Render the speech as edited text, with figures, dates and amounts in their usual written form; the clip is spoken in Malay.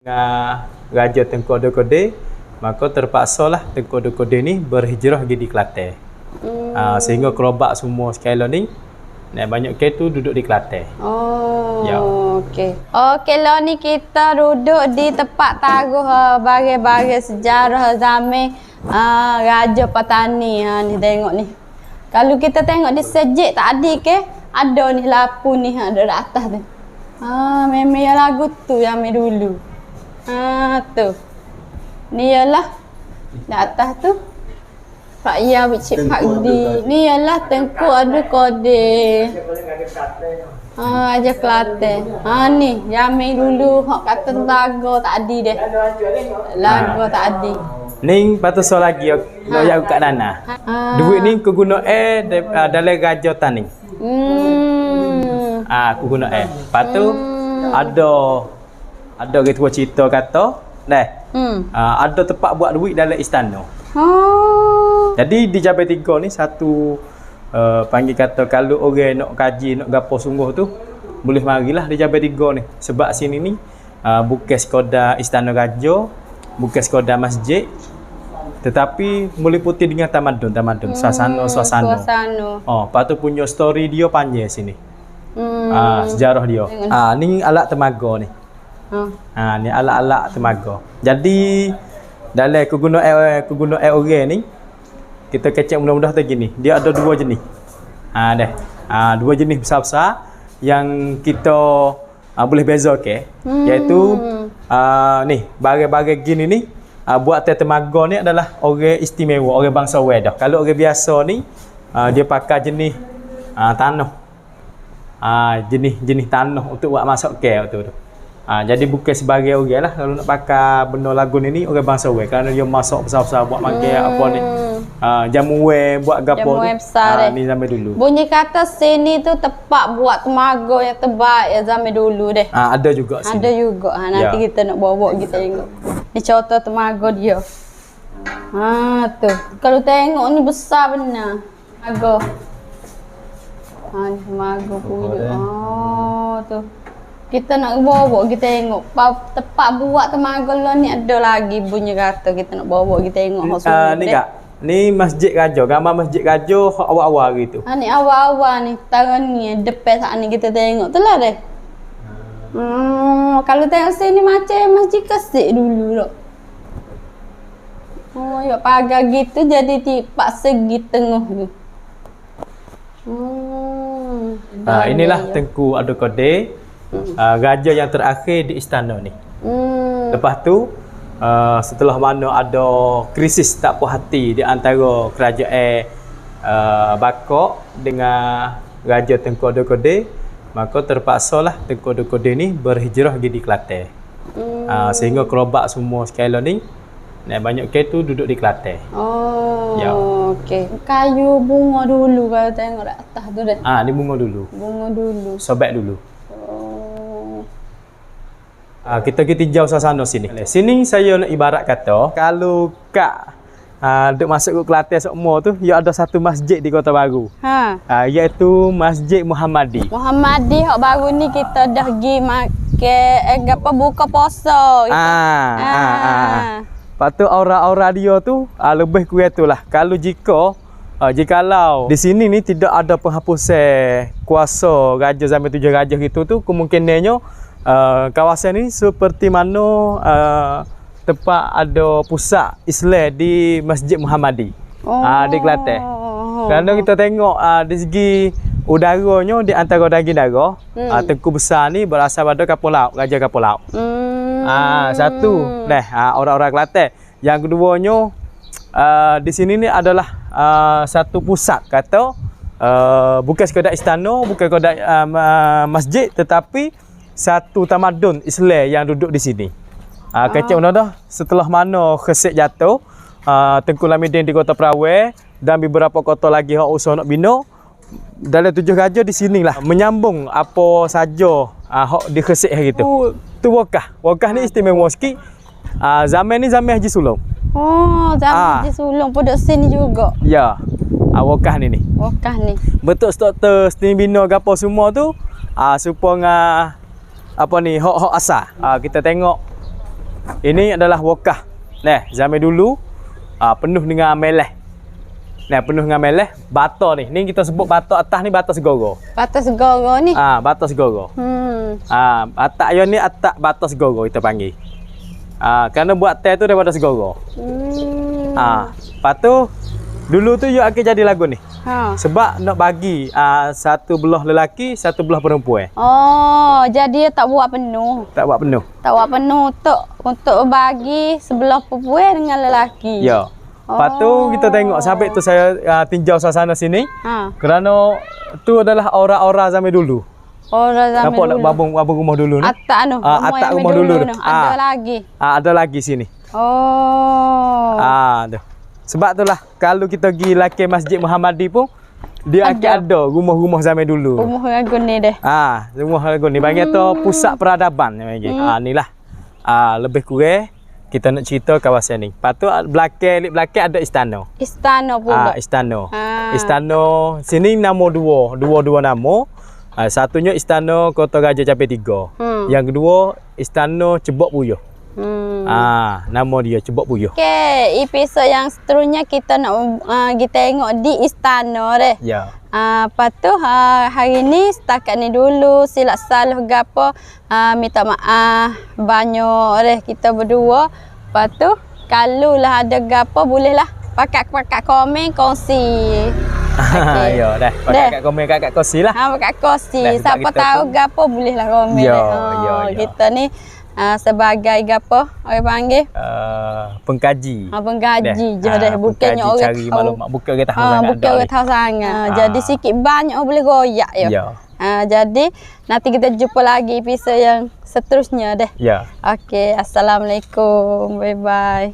Raja Tengku Adokode, maka terpaksalah Tengku Adokode ni berhijrah pergi di Kelantan. Sehingga kerobak semua sekali ni banyak ke tu duduk di Kelantan. Ya. Okey. Okey, lah ni kita duduk di tempat taruh barang-barang sejarah zaman Raja Patani. Ni tengok ni. Kalau kita tengok di sejik tadi ke, ada ni lapu ni ada di atas tu. Memang yang lagu tu yang dulu. Tu. Ni ialah di atas tu. Raya Bicik Pakdi. Ni ialah Tengku Adokode. Raja Kelantan. Ni Yamin dulu hok kata lagu tadi deh. Lagu tadi. Ni patut so lagi yang kat dana. Duit ni aku guna dalam Raja Tani. Aku guna Patu ada ketua cerita kata, ada tempat buat duit dalam istana. Jadi di Jabar 3 ni satu panggil kata kalau orang nak kaji nak gapo sungguh tu boleh marilah di Jabar 3 ni. Sebab sini ni bukan sekadar istana raja, bukan sekadar masjid, tetapi meliputi dengan tamadun, suasana. Lepas tu punya story dia panjang sini. Sejarah dia. Ni alat temaga ni. Ni alat-alat temaga. Jadi dalam kegunaan orang ni kita kecek mudah-mudah tu gini. Dia ada dua jenis. Dua jenis besar-besar yang kita boleh beza iaitu ni barang-barang gini ni buat temaga ni adalah orang istimewa, orang bangsa Wedah. Kalau orang biasa ni dia pakai jenis tanah. Jenis tanah untuk buat masak tu. Jadi bukan sebagai orang lah kalau nak pakai benda lagu ni orang bangsa we kerana dia masak besar-besar buat makan apa ni. Jamu we buat gapo ni. Ni zaman dulu. Bunyi kata sini tu tempat buat temaga yang terbaik ya zaman dulu deh. Ada juga sini. Ada juga. Nanti kita nak bawa kita tengok. Ni contoh temaga dia. Tu. Kalau tengok ni besar benar. Temaga. Ni temaga punya. Tu. Kita nak bawa kita tengok tempat buat temaga lah ni ada lagi bunyi kata kita nak bawa kita tengok ni kak ni masjid raja, gambar masjid raja awal-awal gitu. Ni awal-awal ni tangan ni depan saat ni kita tengok tu lah deh. Kalau tengok sini macam masjid Kesik dulu lah. Ya pagar gitu jadi tipak segi tengah tu. Inilah Tengku Adokode. Raja yang terakhir di istana ni. Lepas tu setelah mana ada krisis tak puas hati di antara kerajaan Bakok dengan Raja Tengku Adokode, maka terpaksalah Tengku Adokode ni berhijrah pergi di Kelantan. Sehingga kerobak semua sekali ni banyak ke tu duduk di Kelantan. Ya. Okey. Kayu bunga dulu kalau tengok kat atas tu dah. Ni bunga dulu. Sobek dulu. Kita tinjau suasana sini. Sini saya nak ibarat kata kalau kak duk masuk ke Kelantan semua tu, ya ada satu masjid di Kota Baru. Iaitu Masjid Muhammadi. Muhammadi hak baru ni kita dah pergi makan buka puasa. Lepas tu aura-aura dia tu lebih kurang itulah. Kalau jikalau di sini ni tidak ada penghapusan kuasa raja zaman 7 raja gitu tu, kemungkinannya kawasan ni seperti mana tempat ada pusat Islam di Masjid Muhammadi di Kelantan. Kerana kita tengok dari segi udaranya di antara daging darah, Tengku besar ni berasal pada kapal laut, raja kapal laut. Satu orang-orang Kelantan. Yang keduanya di sini ni adalah satu pusat kata bukan sekadar istana, bukan sekadar masjid, tetapi satu tamadun Islam yang duduk di sini. Kecil dah setelah mana Kesik jatuh, Tengku Lamidin di Kota Perawai dan beberapa kota lagi hak usaha nak bina, dalam 7 raja di sinilah menyambung apa saja hak di Kesik hari tu. Tu wakah ni istimewa sikit. Zaman ni zaman Haji Sulong. Zaman Haji Sulong pun duduk sini juga. Ya. Wakah ni. Betul struktur seni bina gapo semua tu supaya apa ni hak asal. Kita tengok Ini adalah wokah. Nah, zaman dulu penuh dengan meleh. Nah, penuh dengan meleh, bata ni. Ni kita sebut bata atas ni bata segoro. Bata segoro ni. Bata segoro. Atak yo ni atak bata segoro kita panggil. Kerana buat teh tu daripada segoro. Lepas tu dulu tu yo akan jadi lagu ni. Sebab nak bagi satu belah lelaki, satu belah perempuan. Oh, jadi dia tak buat penuh. Tak buat penuh. Tak buat penuh untuk bagi sebelah perempuan dengan lelaki. Ya. Lepas tu kita tengok sampai tu saya tinjau suasana sini. Kerana tu adalah aura-aura zaman dulu. Orang zaman nampak dulu. Nampak babung rumah dulu ni? Atak atak rumah dulu tu. Ada lagi. Ada lagi sini. Oh. Tu. Sebab itulah kalau kita pergi Lakir Masjid Muhammadi pun dia akan ada rumah-rumah zaman dulu. Rumah Ragun ni deh. Rumah Ragun ni bagi tu pusat peradaban inilah. Lebih kurang kita nak cerita kawasan ni. Lepas tu belakang ada istana. Istana pula. Istana. Istana sini nama dua nama. Satunya Istana Kota Raja Capai 3. Yang kedua Istana Cebok Puyuh. Nama dia Cebok Puyuh. Okey, episod yang seterusnya kita nak kita tengok di istana deh. Ya. Lepas tu hari ni setakat ni dulu, silap salah gapo minta maaf banyak deh kita berdua. Lepas tu kalau lah ada gapo bolehlah pakat komen kongsi. Okay. Ya dah. Pakat komen kat kongsi lah. Pakat kongsi. Siapa tahu gapo bolehlah komen. Ya. Kita ni sebagai gapo orang panggil pengkaji. Pengkaji je deh, bukannya orang cari maklumat, bukan orang tahu sangat. Bukan orang tahu sangat. Jadi sikit banyak boleh goyak ya. Jadi nanti kita jumpa lagi episod yang seterusnya deh. Ya. Okey, assalamualaikum. Bye bye.